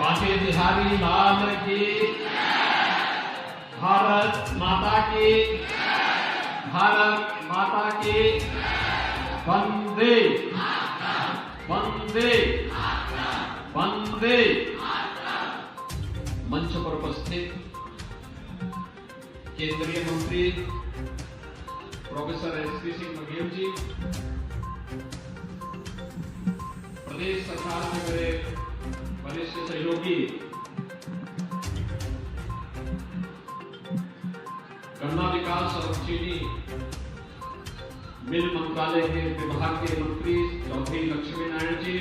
बांके बिहारी लाल की, भारत माता की, भारत माता की, वंदे वंदे वंदे। मंच पर उपस्थित केंद्रीय मंत्री प्रोफेसर एसपी सिंह बघेल जी, प्रदेश सरकार के मेरे वरिष्ठ सहयोगी गन्ना विकास और चीनी मिल मंत्रालय के विभाग के मंत्री चौधरी लक्ष्मी नारायण जी,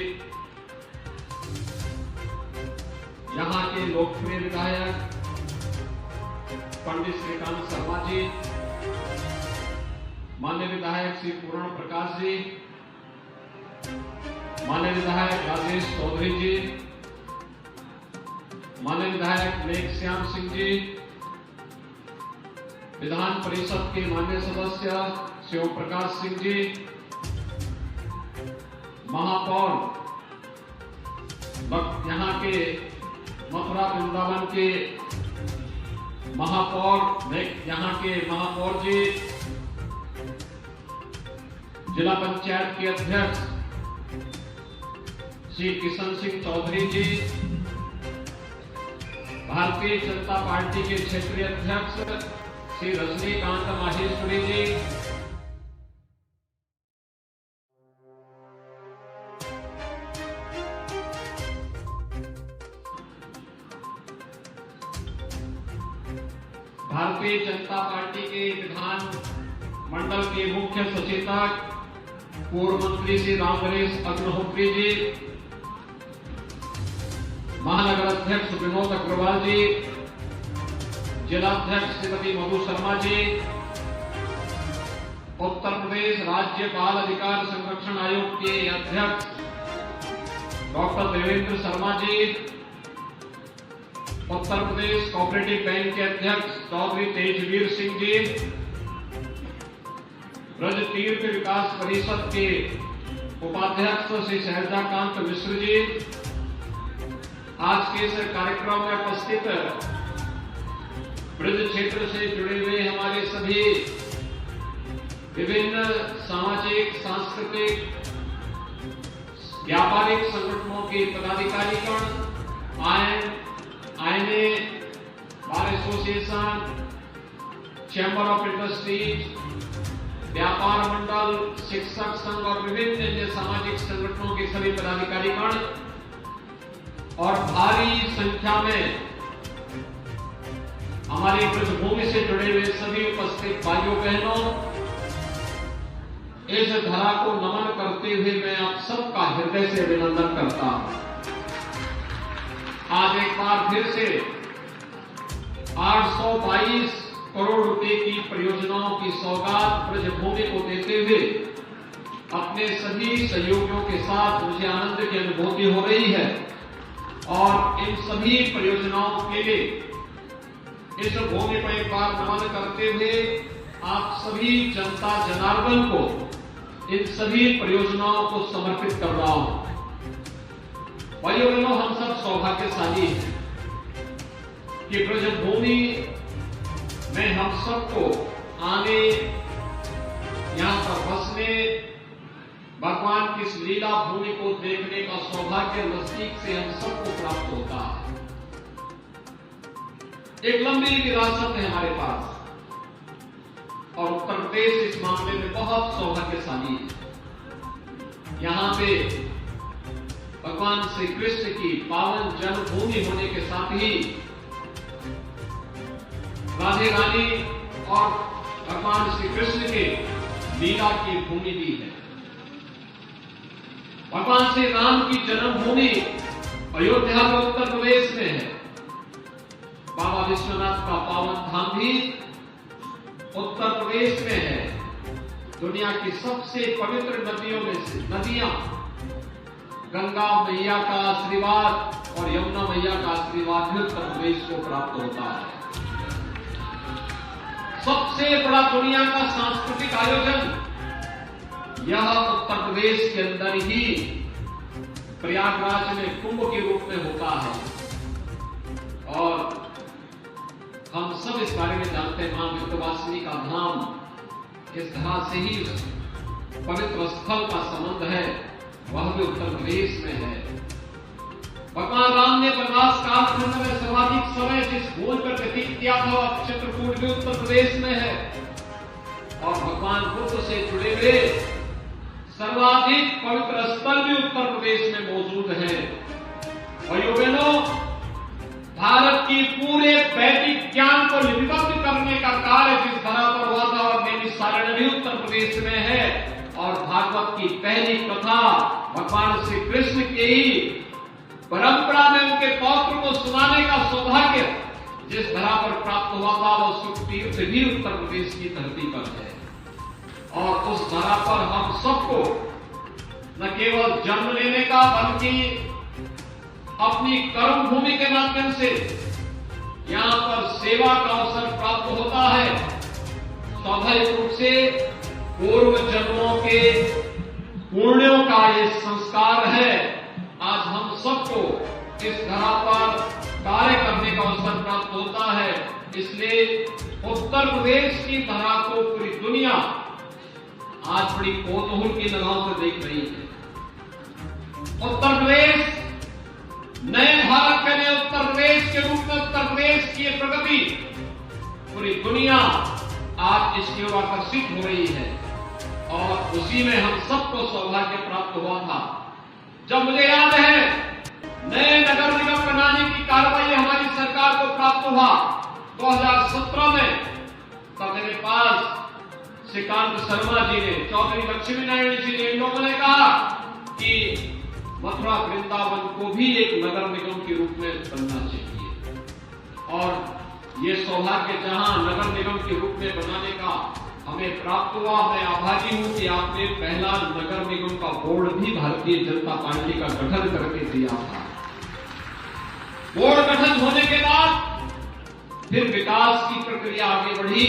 यहां के लोकप्रिय विधायक पंडित श्रीकांत शर्मा जी, माननीय विधायक श्री पूर्ण प्रकाश जी, माननीय विधायक राजेश चौधरी जी, माननीय विधायक मेघश्याम सिंह जी, विधान परिषद के माननीय सदस्य शिव प्रकाश सिंह जी, महापौर यहां के मथुरा वृंदावन के महापौर, यहां के महापौर जी, जिला पंचायत के अध्यक्ष श्री किशन सिंह चौधरी जी, भारतीय जनता पार्टी के क्षेत्रीय अध्यक्ष श्री रजनीकांत माहेश्वरी जी, भारतीय जनता पार्टी के विधान मंडल के मुख्य सचेतक पूर्व मंत्री श्री रामनरेश अग्निहोत्री जी, महानगर अध्यक्ष विनोद अग्रवाल जी, जिला अध्यक्ष श्रीमती मधु शर्मा जी, उत्तर प्रदेश राज्य बाल अधिकार संरक्षण आयोग के अध्यक्ष doctor Devendra Sharma ji, Uttar Pradesh cooperative bank के अध्यक्ष चौधरी तेजवीर सिंह जी, ब्रज तीर्थ विकास परिषद के उपाध्यक्ष श्री सहजाकांत मिश्र जी, आज के इस कार्यक्रम में उपस्थित ब्रज क्षेत्र से जुड़े हुए हमारे सभी विभिन्न सामाजिक, सांस्कृतिक, व्यापारिक संगठनों के पदाधिकारीगण, I N A, bar association, chamber of industries, व्यापार मंडल, शिक्षक संघ और विभिन्न अन्य सामाजिक संगठनों के सभी पदाधिकारीगण और भारी संख्या में हमारी ब्रजभूमि से जुड़े हुए सभी उपस्थित भाइयों बहनों, इस धरा को नमन करते हुए मैं आप सबका हृदय से अभिनंदन करता हूं। आज एक बार फिर से 822 करोड़ रुपए की परियोजनाओं की सौगात ब्रजभूमि को देते हुए अपने सभी सहयोगियों के साथ मुझे आनंद की अनुभूति हो रही है और इन सभी परियोजनाओं के लिए इस भूमि पर एक बार नमन करते हुए आप सभी जनता जनार्दन को इन सभी परियोजनाओं को समर्पित कर रहा हूं। भाइयों बहनों, हम सब सौभाग्यशाली हैं कि ब्रजभूमि में हम सबको आने, यहां पर बसने, भगवान की इस लीला भूमि को देखने का सौभाग्य नजदीक से हम सबको प्राप्त होता है। एक लंबी विरासत है हमारे पास और उत्तर प्रदेश इस मामले में बहुत सौभाग्यशाली है। यहां पे भगवान श्री कृष्ण की पावन जन्मभूमि होने के साथ ही राधे रानी और भगवान श्री कृष्ण के लीला की भूमि भी है। भगवान श्री राम की जन्मभूमि अयोध्या में उत्तर प्रदेश में है। बाबा विश्वनाथ का पावन धाम भी उत्तर प्रदेश में है। दुनिया की सबसे पवित्र नदियों में से नदियां गंगा मैया का आशीर्वाद और यमुना मैया का आशीर्वाद भी उत्तर प्रदेश को प्राप्त होता है। सबसे बड़ा दुनिया का सांस्कृतिक आयोजन यह उत्तर प्रदेश के अंदर ही प्रयागराज में कुंभ के रूप में होता है। इस बारे में जानते हैं, मां विंध्यवासिनी का धाम इस तरह से ही पवित्र स्थल का संबंध है, वह भी उत्तर प्रदेश में है। भगवान राम ने वनवास कालखंड में सर्वाधिक समय जिस भूमि पर व्यतीत किया था वह चित्रकूट भी उत्तर प्रदेश में है, और भगवान बुद्ध से जुड़े हुए सर्वाधिक पवित्र स्थल भी उत्तर प्रदेश में मौजूद है। भाइयों बहनों, भारत की पूरे वैदिक ज्ञान को लिपिबद्ध करने का कार्य जिस धरा पर हुआ था और नैमिषारण्य भी उत्तर प्रदेश में है, और भागवत की पहली कथा भगवान श्री कृष्ण के ही परंपरा में उनके पौत्र को सुनाने का सौभाग्य जिस धरा पर प्राप्त हुआ था वह सुखतीर्थ भी उत्तर प्रदेश की धरती पर है। और उस धरा पर हम सबको न केवल जन्म लेने का बल्कि अपनी कर्म भूमि के माध्यम से यहां पर सेवा का अवसर प्राप्त होता है। स्वाभाविक रूप से पूर्व जन्मों के पुण्यों का ये संस्कार है। आज हम सबको इस धरा पर कार्य करने का अवसर प्राप्त होता है, इसलिए उत्तर प्रदेश की धरा को पूरी दुनिया आज बड़ी कौतूहल की नजरों से देख रही है। उत्तर प्रदेश नए भारत के नए उत्तर प्रदेश के रूप में उत्तर प्रदेश की प्रगति पूरी दुनिया आज इसकी ओर आकर्षित हो रही है, और उसी में हम सबको सौभाग्य प्राप्त हुआ था। जब मुझे याद है नए नगर निगम बनाने की कार्रवाई हमारी सरकार को प्राप्त हुआ 2017 में, तब मेरे पास श्रीकांत शर्मा जी ने, चौधरी लक्ष्मी नारायण जी ने, इन लोगों ने कहा कि मथुरा वृंदावन को भी एक नगर निगम के रूप में बनना चाहिए, और ये सौभाग्य जहां नगर निगम के रूप में बनाने का हमें प्राप्त हुआ। मैं आभारी हूं कि आपने पहला नगर निगम का बोर्ड भी भारतीय जनता पार्टी का गठन करके दिया था। बोर्ड गठन होने के बाद फिर विकास की प्रक्रिया आगे बढ़ी,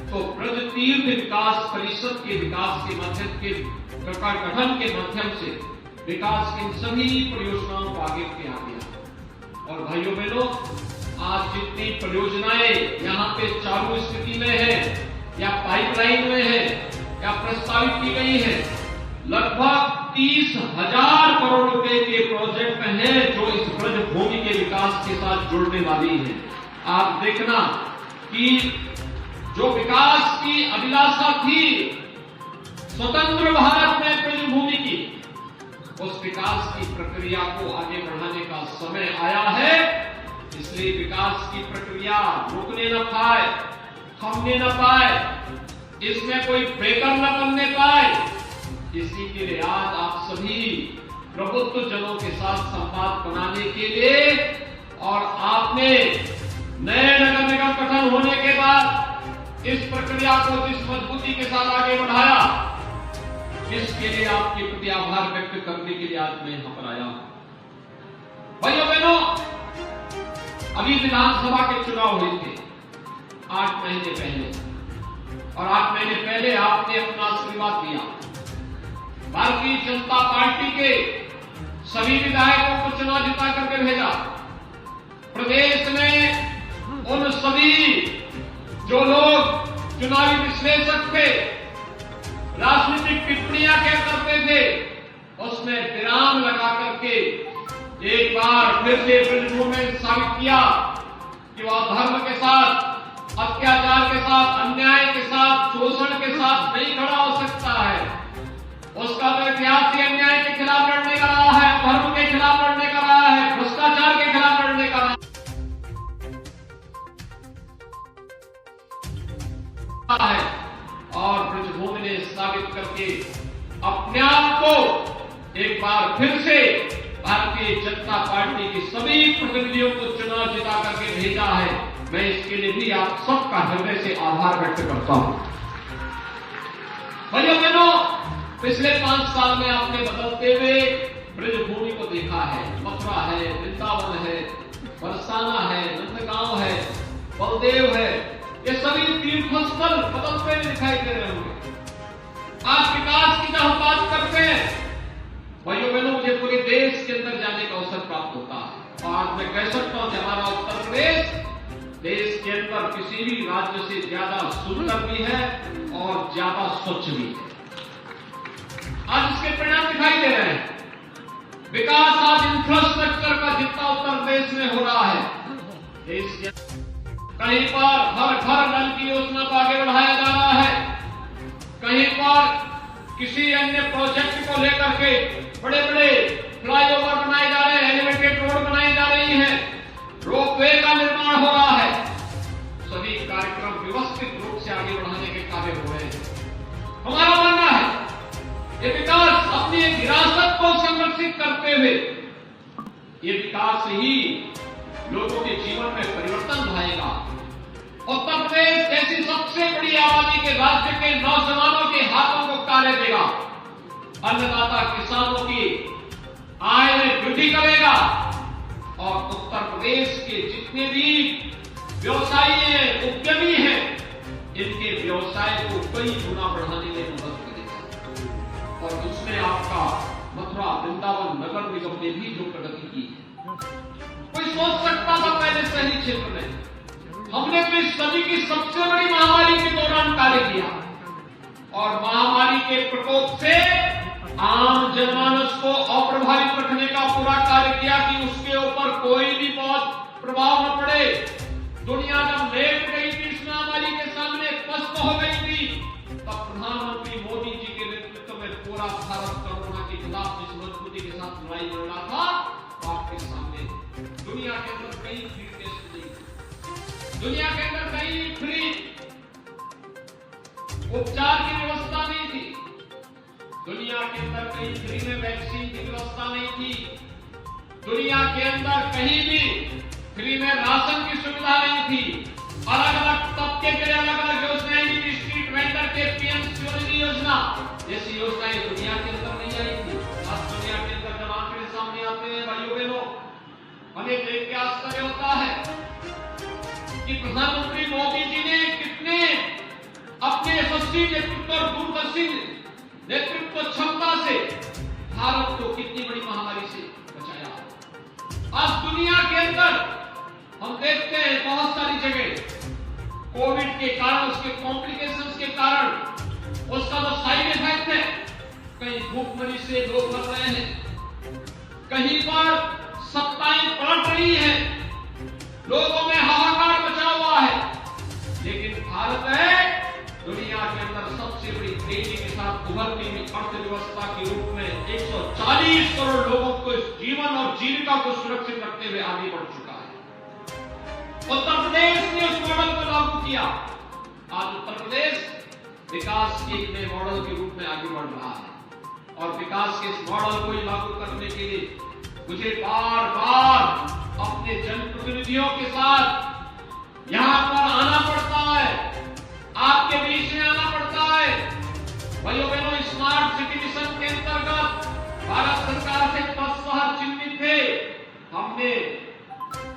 तो ब्रज तीर्थ विकास परिषद के विकास के माध्यम के गठन के माध्यम से विकास की सभी परियोजनाओं को आगे किया गया। और भाइयों बहनों, आज जितनी परियोजनाएं यहाँ पे चालू स्थिति में है या पाइपलाइन में है या प्रस्तावित की गई है, लगभग 30,000 करोड़ रुपए के प्रोजेक्ट हैं जो इस ब्रज भूमि के विकास के साथ जुड़ने वाली है। आप देखना कि जो विकास की अभिलाषा थी स्वतंत्र भारत में ब्रज भूमि की, उस विकास की प्रक्रिया को आगे बढ़ाने का समय आया है। इसलिए विकास की प्रक्रिया रुकने न पाए, थमने न पाए, इसमें कोई ब्रेकर न बनने पाए, इसी के लिए आज आप सभी प्रबुद्ध जनों के साथ संवाद बनाने के लिए, और आपने नए नगर निगम गठन होने के बाद इस प्रक्रिया को जिस मजबूती के साथ आगे बढ़ाया, इसके लिए आपके प्रति आभार व्यक्त करने के लिए आज मैं यहां पर आया हूं। भाइयों बहनों, अभी विधानसभा के चुनाव हुए थे 8 महीने पहले, और 8 महीने पहले आपने अपना आशीर्वाद दिया। भारतीय जनता पार्टी के सभी विधायकों को चुनाव जिता करके भेजा। प्रदेश में उन सभी जो लोग चुनावी विश्लेषक थे, राजनीतिक टिप्पणियां क्या करते थे, उसमें विराम लगा करके एक बार फिर से ब्रजभूमि में साबित किया कि वह धर्म के साथ, अत्याचार के साथ, अन्याय के साथ, शोषण के साथ नहीं खड़ा हो सकता है। उसका तो इतिहास ही अन्याय के खिलाफ लड़ने का रहा है, धर्म के खिलाफ लड़ने का रहा है, भ्रष्टाचार के खिलाफ लड़ने का रहा है। और ब्रजभूमि ने साबित करके अपने आप को एक बार फिर से भारतीय जनता पार्टी की सभी प्रतिनिधियों को चुनाव जिता करके भेजा है। मैं इसके लिए भी आप सबका हृदय से आभार व्यक्त करता हूं। भाइयों बहनों, पिछले 5 साल में आपने बदलते हुए ब्रजभूमि को देखा है। मथुरा है, वृंदावन है, बरसाना है, नंदगांव है, बलदेव है, ये सभी तीर्थस्थल बदलते हुए दिखाई दे रहे होंगे। आज विकास की जब हम बात करते हैं, भाइयों बहनों, मुझे पूरे देश के अंदर जाने का अवसर प्राप्त होता है, और आज मैं कह सकता हूं कि हमारा उत्तर प्रदेश देश के अंदर किसी भी राज्य से ज्यादा सुंदर भी है और ज्यादा स्वच्छ भी है। आज इसके परिणाम दिखाई दे रहे हैं। विकास आज इंफ्रास्ट्रक्चर का जितना उत्तर प्रदेश में हो रहा है, देश के कहीं पर हर घर नल की योजना को आगे बढ़ाया जा रहा है, कहीं पर किसी अन्य प्रोजेक्ट को लेकर के बड़े बड़े फ्लाईओवर बनाए जा रहे हैं, एलिवेटेड रोड बनाई जा रही है, रोपवे का निर्माण हो रहा है। सभी कार्यक्रम व्यवस्थित रूप से आगे बढ़ाने के कार्य हो रहे हैं। हमारा मानना है ये विकास अपनी विरासत को संरक्षित करते हुए ये विकास ही लोगों के जीवन में परिवर्तन लाएगा। उत्तर प्रदेश ऐसी सबसे बड़ी आबादी के राज्य के नौजवानों के हाथों को कार्य देगा, अन्नदाता किसानों की आय में वृद्धि करेगा और उत्तर प्रदेश के जितने भी व्यवसायी हैं, उद्यमी हैं, इनके व्यवसाय को कई गुना बढ़ाने में मदद करेगा। और उसमें आपका मथुरा वृंदावन नगर निगम ने भी जो प्रगति की है, कोई सोच सकता था पहले शहरी क्षेत्र में? हमने तो इस सदी की सबसे बड़ी महामारी के दौरान कार्य किया और महामारी के प्रकोप से आम जनमानस को अप्रभावित रखने का पूरा कार्य किया कि उसके ऊपर कोई भी बहुत प्रभाव न पड़े। दुनिया जब लेट गई थी इस महामारी के सामने, पस्त हो गई थी, तब प्रधानमंत्री मोदी जी के नेतृत्व में पूरा भारत कोरोना के खिलाफ जिस मजबूती के साथ लड़ाई लड़ रहा था, आपके सामने दुनिया के अंदर कई फ्री टेस्ट नहीं, दुनिया के अंदर कई फ्री उपचार की व्यवस्था नहीं थी, दुनिया के अंदर कहीं फ्री में वैक्सीन की व्यवस्था नहीं थी, दुनिया के अंदर कहीं भी फ्री में राशन की सुविधा नहीं थी। अलग अलग तबके के लिए अलग अलग योजनाएं थी, स्ट्रीट वेंडर के पीएम स्वनिधि योजना जैसी योजनाएं दुनिया के अंदर नहीं आई थी। आज दुनिया के अंदर जब आंकड़े सामने आते हैं भाइयों बहनों, हमें देख के आश्चर्य होता है कि प्रधानमंत्री मोदी जी ने कितने अपने यशस्वी नेतृत्व और दूरदर्शी नेतृत्व क्षमता से भारत को कितनी बड़ी महामारी से बचाया। आज दुनिया के अंदर हम देखते हैं बहुत सारी जगह कोविड के कारण, उसके कॉम्प्लिकेशंस के कारण, उसका जो साइड इफेक्ट है, कहीं भूखमरी से लोग मर रहे हैं, कहीं पर सत्ताएं पलट रही हैं, लोगों में हाहाकार मचा हुआ है, लेकिन भारत है दुनिया के अंदर सबसे बड़ी तेजी के साथ उभरती हुई अर्थव्यवस्था के रूप में 140 करोड़ लोगों को जीवन और जीविका को सुरक्षित रखते हुए आगे बढ़ चुका है। उत्तर प्रदेश ने उस मॉडल को लागू किया। आज उत्तर प्रदेश विकास के एक नए मॉडल के रूप में आगे बढ़ रहा है और विकास के इस मॉडल को लागू करने के लिए मुझे बार बार अपने जनप्रतिनिधियों के साथ यहां पर आना पड़ता है, आपके बीच में आना पड़ता है। भाइयों बहनों, स्मार्ट सिटी मिशन के अंतर्गत भारत सरकार से 10 शहर चिन्हित थे। हमने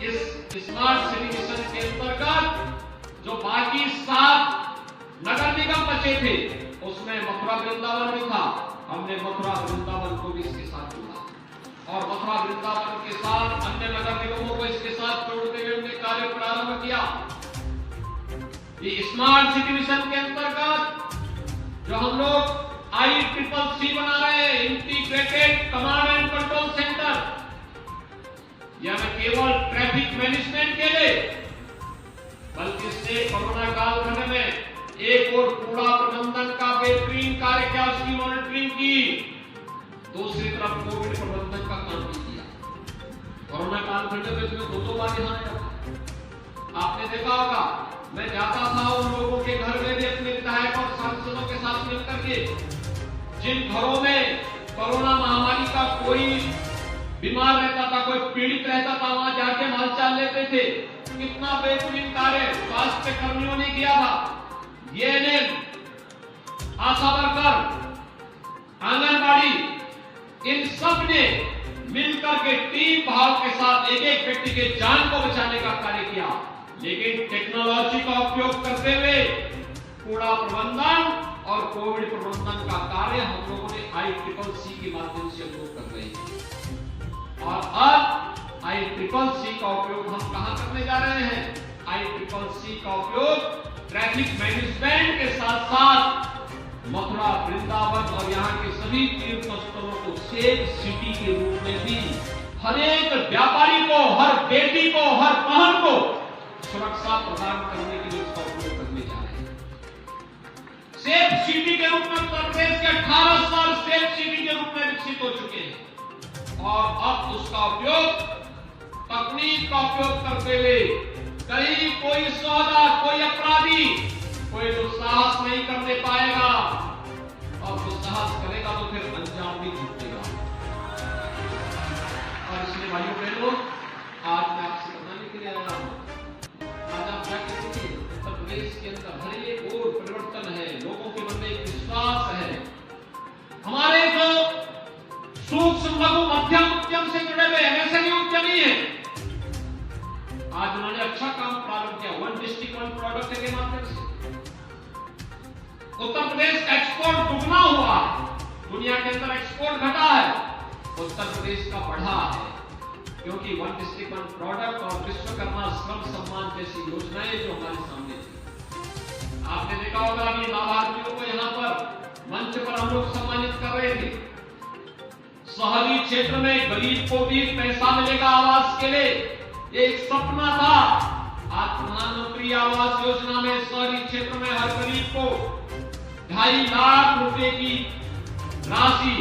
इस स्मार्ट सिटी मिशन के अंतर्गत जो बाकी 7 नगर निगम बचे थे, उसमें मथुरा वृंदावन भी था। हमने मथुरा वृंदावन को भी इसके साथ जोड़ा और मथुरा वृंदावन के साथ अन्य नगर निगमों को इसके साथ जोड़ते हुए हमने कार्य प्रारंभ किया। ये स्मार्ट सिटी मिशन के अंतर्गत जो हम लोग ICCC बना रहे हैं, integrated command and control centre, यह न केवल ट्रैफिक मैनेजमेंट के लिए बल्कि इससे कोरोना कालखंड में एक और कूड़ा प्रबंधन का बेहतरीन कार्य किया, उसकी मॉनिटरिंग की, दूसरी तरफ कोविड प्रबंधन का काम भी किया। कोरोना कालखंड में इसमें 2 बार यहाँ आया। आपने देखा होगा, मैं जाता था उन लोगों के घर में भी अपने विधायक और सांसदों के साथ मिलकर के, जिन घरों में कोरोना महामारी का कोई बीमार रहता था, कोई पीड़ित रहता था, वहां जाके हालचाल लेते थे। कितना बेहतरीन कार्य स्वास्थ्य कर्मियों ने किया था। ANM, आशा वर्कर, आंगनबाड़ी, इन सब ने मिलकर के टीम भाव के साथ एक एक व्यक्ति के जान को बचाने का कार्य किया। लेकिन टेक्नोलॉजी का उपयोग करते हुए कूड़ा प्रबंधन और कोविड प्रबंधन का कार्य हम लोगों ने ICCC के माध्यम से उपयोग कर रहे हैं। और अब ICCC का उपयोग हम कहां करने जा रहे हैं? ICCC का उपयोग ट्रैफिक मैनेजमेंट के साथ साथ मथुरा, वृंदावन और यहाँ के सभी तीर्थ स्थलों को सेफ सिटी के रूप में भी हर एक व्यापारी को, हर बेटी को, हर बहन को सुरक्षा प्रदान करने के लिए उसका उपयोग करने जा रहे हैं। सेफ सिटी के रूप में उत्तर प्रदेश के 18 साल सेफ सिटी के रूप में विकसित हो चुके हैं और अब उसका उपयोग, तकनीक का उपयोग करते हुए कहीं कोई सौदा, कोई अपराधी, कोई जो साहस नहीं करने पाएगा और जो साहस करेगा तो फिर अंजाम भी झुकेगा। और इसलिए भाइयों बहनों, आज मैं आपसे बताने के लिए आया हूं, आज आप जाके देखिए उत्तर प्रदेश के अंदर हर एक और परिवर्तन है, लोगों के मन में एक विश्वास है। हमारे जो सूक्ष्म, लघु, मध्यम उद्यम से जुड़े हुए MSME उद्यमी है, आज उन्होंने अच्छा काम प्रारंभ किया। 1 डिस्ट्रिक्ट 1 प्रोडक्ट के माध्यम से उत्तर प्रदेश का एक्सपोर्ट दुगना हुआ है। दुनिया के अंदर एक्सपोर्ट घटा है, उत्तर प्रदेश का बढ़ा है, क्योंकि 1 डिस्ट्रिक्ट 1 प्रोडक्ट और विश्वकर्मा श्रम सम्मान जैसी योजनाएं जो हमारे सामने थी। आपने देखा होगा अभी लाभार्थियों को यहाँ पर मंच पर हम लोग सम्मानित कर रहे थे। शहरी क्षेत्र में गरीब को भी पैसा मिलेगा आवास के लिए, ये एक सपना था। आज प्रधानमंत्री आवास योजना में शहरी क्षेत्र में हर गरीब को 2.5 लाख रुपए की राशि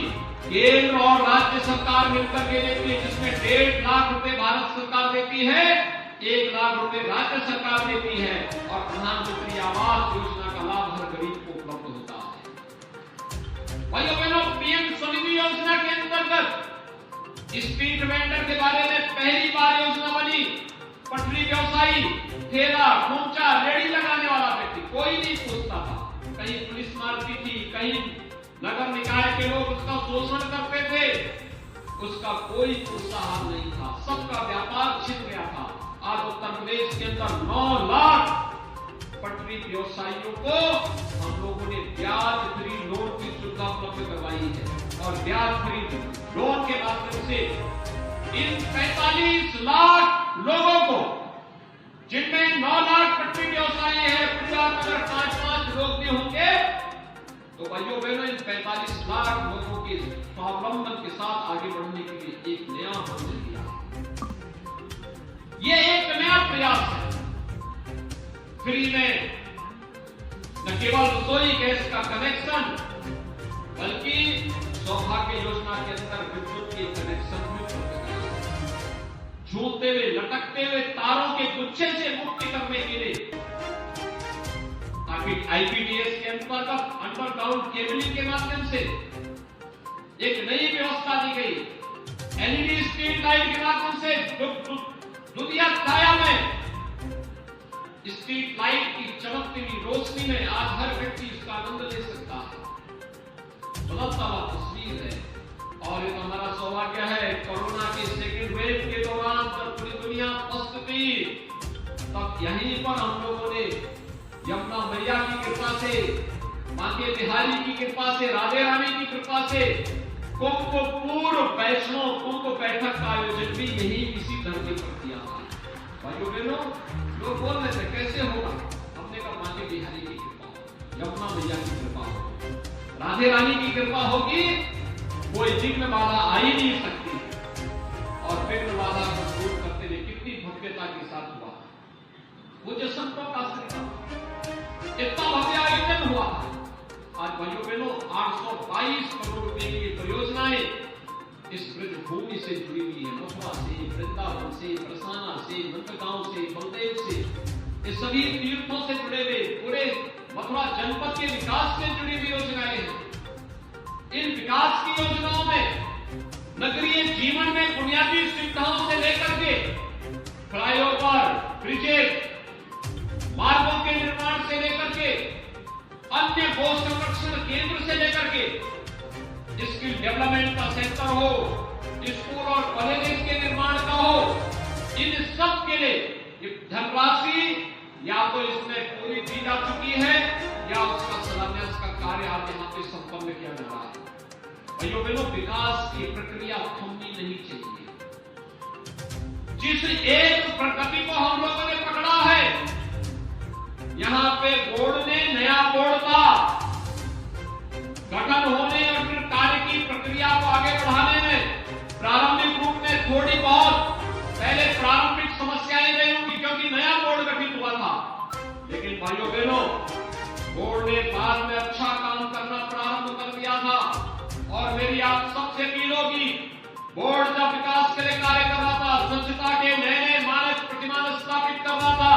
केंद्र और राज्य सरकार मिलकर के देती है, जिसमें 1.5 लाख रुपए भारत सरकार देती है, 1 लाख रुपए राज्य सरकार देती है और प्रधानमंत्री आवास योजना का लाभ हर गरीब को उपलब्ध होता है। भाइयों बहनों, PM स्वनिधि योजना के अंतर्गत स्ट्रीट वेंडर के बारे में पहली बार योजना बनी। पटरी व्यवसायी, ठेला, खोमचा, रेडी लगाने वाला व्यक्ति, कोई नहीं पूछता था। कहीं पुलिस मारती थी, कहीं नगर निकाय के लोग उसका शोषण करते थे, उसका कोई प्रोत्साहन नहीं था, सबका व्यापार छिप गया था। आज उत्तर प्रदेश के अंदर 9 लाख पटरी व्यवसायियों को हम लोगों ने ब्याज फ्री लोन की सुविधा उपलब्ध करवाई है और ब्याज फ्री लोन के माध्यम से इन 45 लाख लोगों को, जिनमें 9 लाख पटरी व्यवसायी है, परिवार में अगर 5-5 लोग भी होंगे तो भाइयों बहनों, इन 45 लाख लोगों के स्वावलंबन के साथ आगे बढ़ने के लिए एक नया मंजिल दिया। ये एक नया प्रयास है। फ्री में न केवल रसोई गैस का कनेक्शन, बल्कि सौभाग्य योजना के अंदर विद्युत के कनेक्शन भी उपलब्ध है। झूलते हुए, लटकते हुए तारों के गुच्छे से मुक्ति करने के लिए IPTS के अंतर्गत अंडरग्राउंड केबलिंग के माध्यम से एक नई व्यवस्था दी गई। LED स्ट्रीट लाइट के माध्यम से दुनिया छाया में स्ट्रीट लाइट की चमकती हुई रोशनी में आज हर व्यक्ति इसका आनंद ले सकता है। बदलता हुआ तस्वीर है और ये तो हमारा सौभाग्य है। कोरोना के सेकेंड वेव के दौरान जब पूरी दुनिया पस्त थी, तब यहीं पर हम लोगों ने यमुना मैया की कृपा से, मांगे बिहारी की कृपा से, राधे रानी की कृपा से कुंभ पूर्व वैष्णव कुंभ बैठक का आयोजन भी यही इसी धरती पर किया था। भाइयों बहनों, लोग बोल रहे थे कैसे होगा, हमने कहा मांगे बिहारी की कृपा, यमुना मैया की कृपा होगी, राधे रानी की कृपा होगी, कोई विघ्न बाधा आ ही नहीं सकती। और विघ्न बाधा को दूर करते हुए कितनी भव्यता के साथ हुआ। मुझे संतों का इतना भव्य आयोजन हुआ। आज भाइयों बहनों, 822 करोड़ रुपए की परियोजनाएं इस ब्रजभूमि से जुड़ी हुई है। मथुरा से, वृंदावन से, बरसाना से, नंदगांव से, बलदेव से, ये सभी तीर्थों से जुड़े हुए पूरे मथुरा जनपद के विकास से जुड़ी हुई योजनाएं हैं। इन विकास की योजनाओं में नगरीय जीवन में बुनियादी सुविधाओं से लेकर के फ्लाईओवर, ब्रिजेज, मार्गों के निर्माण से लेकर के अन्य गो संरक्षण केंद्र से लेकर के स्किल डेवलपमेंट का सेंटर हो, स्कूल और कॉलेज के निर्माण का हो, इन सब के लिए धनराशि या तो इसमें पूरी दी जा चुकी है या उसका शिलान्यास का कार्य आज यहाँ पे संपन्न किया जा रहा है। भाइयों बहनों, विकास की प्रक्रिया थमनी नहीं चाहिए। जिस एक प्रगति को हम लोगों ने पकड़ा है। यहाँ पे बोर्ड ने नया बोर्ड का गठन होने और फिर कार्य की प्रक्रिया को आगे बढ़ाने में प्रारंभिक रूप में थोड़ी बहुत पहले प्रारंभिक समस्याएं रही होंगी, क्योंकि नया बोर्ड गठित हुआ था। लेकिन भाइयों बहनों, बोर्ड ने बाद में अच्छा काम करना प्रारंभ कर दिया था। और मेरी आप सबसे अपील होगी, बोर्ड जब विकास के लिए कार्य कर रहा था, स्वच्छता के नए नए मानक प्रतिमान स्थापित कर रहा था,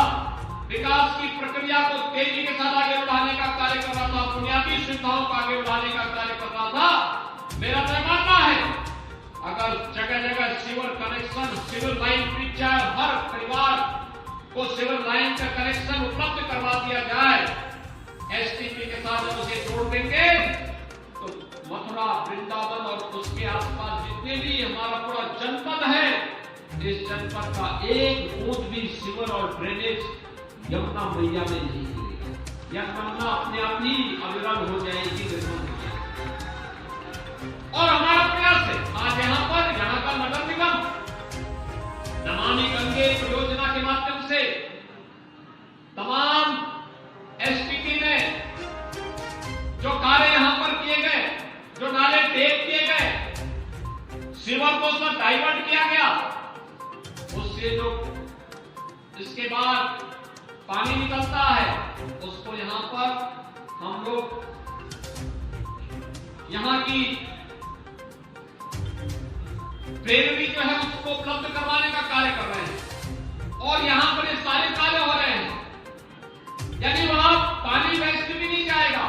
विकास की प्रक्रिया को तेजी के साथ आगे बढ़ाने का कार्य कर रहा था, बुनियादी सुविधाओं को आगे बढ़ाने का कार्य कर रहा था। मेरा तय मानना है, अगर जगह जगह सीवर कनेक्शन, सिविल लाइन बिछ जाए, हर परिवार को सिविल लाइन का कनेक्शन उपलब्ध करवा दिया जाए, एसटीपी के साथ जब उसे जोड़ देंगे तो मथुरा, वृंदावन और उसके आसपास जितने भी हमारा पूरा जनपद है, इस जनपद का एक बूंद भी सिवर और ड्रेनेज यमुना मैया में नहीं गिरेगा। यह यमुना अपने आप ही अविरल हो जाएगी। और हमारा प्रयास है आज यहाँ का नगर निगम नमामि गंगे परियोजना के माध्यम से तमाम एसटीपी में जो कार्य यहां पर किए गए, जो नाले टेप किए गए, सीवर को उसमें डाइवर्ट किया गया, उससे जो इसके बाद पानी निकलता है उसको यहां पर हम लोग यहां की ड्रेनेज जो है उसको उपलब्ध करवाने का कार्य कर रहे हैं। और यहां पर ये सारे कार्य हो रहे हैं, यानी वहां पानी वेस्ट भी नहीं जाएगा,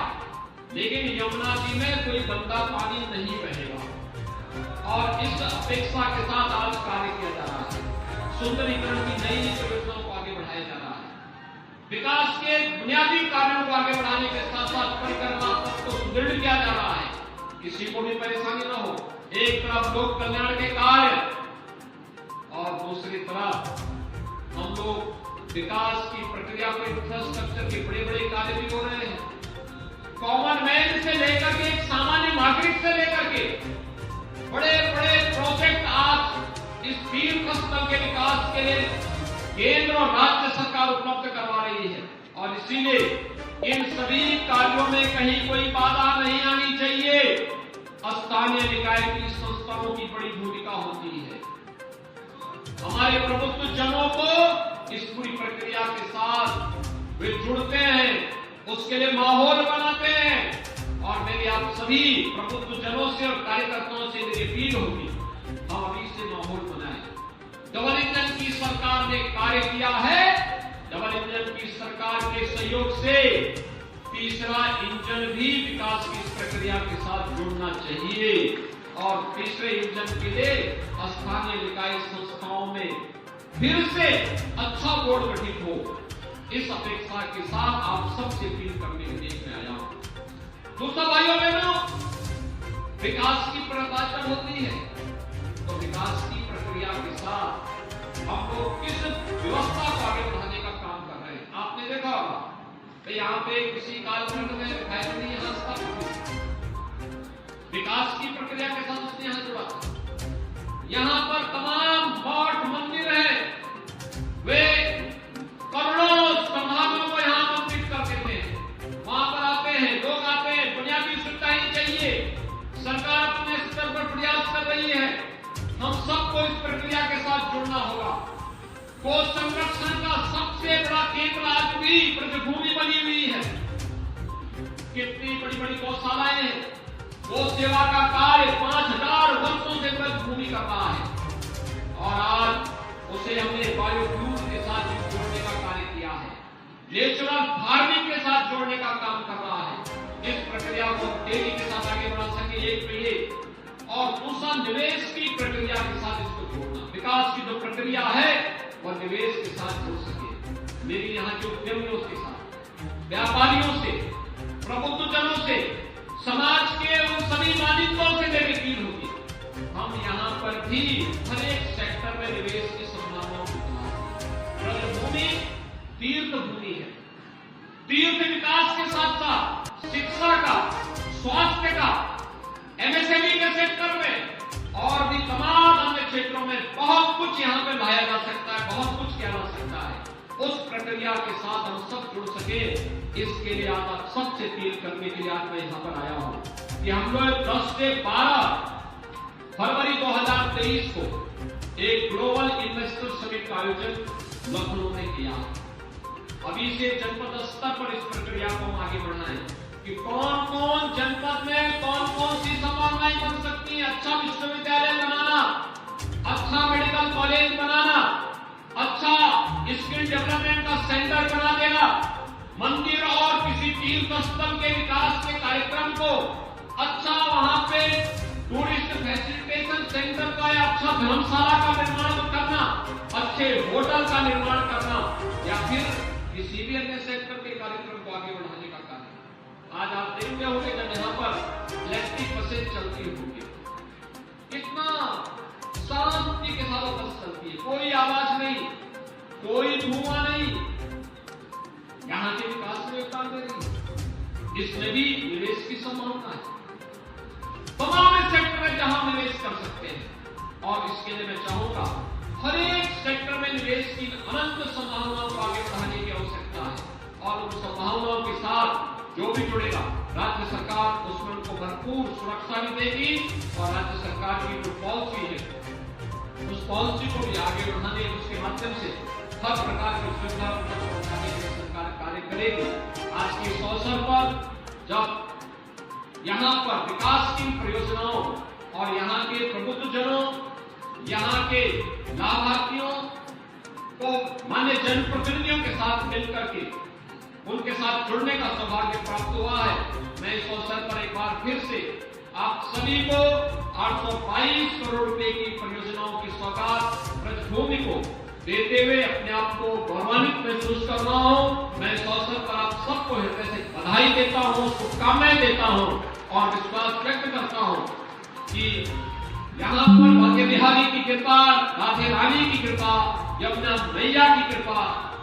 लेकिन यमुना जी में कोई गंदा पानी नहीं बहेगा। और इस अपेक्षा के साथ आज कार्य किया जा रहा है। सुंदरीकरण की नई नई योजनाओं को आगे बढ़ाया जा रहा है। विकास के बुनियादी कार्यों को आगे बढ़ाने के साथ साथ परिक्रमा पथ को सुदृढ़ किया जा रहा है, किसी को भी परेशानी न हो। एक तरफ लोक कल्याण के कार्य और दूसरी तरफ हम लोग विकास की प्रक्रिया को इंफ्रास्ट्रक्चर के बड़े बड़े कार्य भी हो रहे हैं। कॉमन मैन से लेकर के एक सामान्य नागरिक से लेकर के बड़े बड़े प्रोजेक्ट आज इस तीर्थ स्थल के विकास के लिए केंद्र और राज्य सरकार उपलब्ध करवा रही है। और इसीलिए इन सभी कार्यों में कहीं कोई बाधा नहीं आनी चाहिए। स्थानीय निकाय की संस्थाओं की बड़ी भूमिका होती है। हमारे प्रबुद्ध जनों को इस पूरी प्रक्रिया के साथ वे जुड़ते हैं, उसके लिए माहौल बनाते हैं। और मेरी आप सभी प्रबुद्ध जनों से और कार्यकर्ताओं से मेरी अपील होगी, हम अभी से माहौल बनाएं। डबल इंजन की सरकार ने कार्य किया है, डबल इंजन की सरकार के सहयोग से तीसरा इंजन भी विकास की प्रक्रिया के साथ जुड़ना चाहिए। और तीसरे इंजन के लिए स्थानीय निकाय संस्थाओं में फिर से अच्छा बोर्ड गठित हो, इस अपेक्षा के साथ आप सबसे अपील करने के लिए मैं आया हूं। दूसरा भाइयों बहनों, विकास की प्रक्रिया होती है, तो विकास की प्रक्रिया के साथ हम लोग किस व्यवस्था को आगे बढ़ाने का काम कर रहे हैं। आपने देखा होगा यहाँ पे किसी कालखंड में फैक्ट्री यहाँ स्थापित, विकास की प्रक्रिया के साथ उसने यहाँ जुड़ा था। यहाँ पर तमाम मठ मंदिर है, वे करोड़ों श्रद्धालुओं को यहाँ आमंत्रित कर देते हैं। वहां पर आते हैं, लोग आते हैं, बुनियादी सुविधाएं चाहिए। सरकार अपने स्तर पर प्रयास कर रही है, हम सबको इस प्रक्रिया के साथ जुड़ना होगा। गो संरक्षण का सबसे बड़ा केंद्र आज भी ब्रजभूमि बनी हुई है। कितनी बड़ी बड़ी गौशालाएं हैं, गो सेवा का कार्य 5000 वर्षों से ब्रजभूमि कर रहा है। और आज उसे हमने बायोफ्यूल के साथ जोड़ने का कार्य किया है, नेचुरल फार्मिंग के साथ जोड़ने का काम कर रहा है। इस प्रक्रिया को तेजी के साथ आगे बढ़ा सके, एक तो ये, और दूसरा निवेश की प्रक्रिया के साथ इसको जोड़ना। विकास की जो प्रक्रिया है और निवेश के साथ जुड़ सके। मेरी यहाँ के उद्यमियों के साथ, व्यापारियों से, प्रबुद्ध जनों से, समाज के उन सभी मालिकों से मेरी अपील होगी, हम यहाँ पर भी हर एक सेक्टर में निवेश की संभावनाओं को बढ़ाएं। ब्रजभूमि तीर्थ भूमि है। तीर्थ विकास के साथ साथ शिक्षा का, स्वास्थ्य का, एमएसएमई के सेक्टर में और भी तमाम अन्य क्षेत्रों में बहुत कुछ यहाँ पे लाया जा सकता है, बहुत कुछ किया जा सकता है। उस प्रक्रिया साथ हम सब जुड़ सके, इसके लिए आज आप सबसे अपील करने के लिए आज मैं यहां पर आया हूं कि हम लोग 10 से 12 फरवरी 2023 को एक ग्लोबल इन्वेस्टर समिट का आयोजन लखनऊ में किया। अभी से जनपद स्तर पर इस प्रक्रिया को आगे बढ़ना है कि कौन कौन जनपद में कौन कौन सी संभावनाएं बन सकती है। अच्छा विश्वविद्यालय बनाना, अच्छा मेडिकल कॉलेज बनाना, अच्छा स्किल डेवलपमेंट का सेंटर बना देना, मंदिर और किसी तीर्थ स्थल के विकास के कार्यक्रम को अच्छा वहां पे टूरिस्ट फैसिलिटेशन सेंटर का या अच्छा धर्मशाला का निर्माण करना, अच्छे होटल का निर्माण करना, या फिर किसी भी अन्य सेक्टर के कार्यक्रम को आगे बढ़ाने का कार्य। आज आप देखते होंगे जब यहाँ पर इलेक्ट्रिक बसें चलती होंगी, कितना शांति के साथ बस चलती है, कोई आवाज नहीं, कोई धुआं नहीं, यहाँ के विकास में योगदान दे रही है। इसमें भी निवेश की संभावना है, तमाम सेक्टर में जहां निवेश कर सकते हैं। और इसके लिए मैं चाहूंगा हर एक सेक्टर में निवेश की अनंत संभावनाओं को आगे बढ़ाने की आवश्यकता है। और उन संभावनाओं के साथ जो भी जुड़ेगा, राज्य सरकार उसमें उनको भरपूर सुरक्षा भी देगी और राज्य सरकार की जो पॉलिसी है उस पॉलिसी को भी आगे बढ़ाने, उसके माध्यम से हर प्रकार की सुविधा पहुंचाने के लिए सरकार कार्य करेगी। आज के इस अवसर पर जब यहाँ पर विकास की परियोजनाओं और यहाँ के प्रबुद्धजनों, यहाँ के लाभार्थियों को मान्य जनप्रतिनिधियों के साथ मिलकर के उनके साथ जुड़ने का सौभाग्य प्राप्त हुआ है। मैं इस अवसर पर एक बार फिर से आप सभी को 822 करोड़ रुपए की परियोजनाओं की सौगात ब्रजभूमि को देते हुए अपने आप को गौरवान्वित महसूस कर रहा हूं। मैं इस अवसर पर आप सबको हृदय से बधाई देता हूं, शुभकामनाएं देता हूं और विश्वास व्यक्त करता हूं कि यहाँ पर भाग्य बिहारी की कृपा, राधे रानी की कृपा, यमुना मैया की कृपा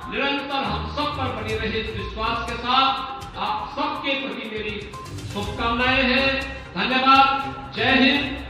निरंतर हम सब पर बनी रहे। इस विश्वास के साथ आप सबके प्रति मेरी शुभकामनाएं हैं। धन्यवाद। जय हिंद।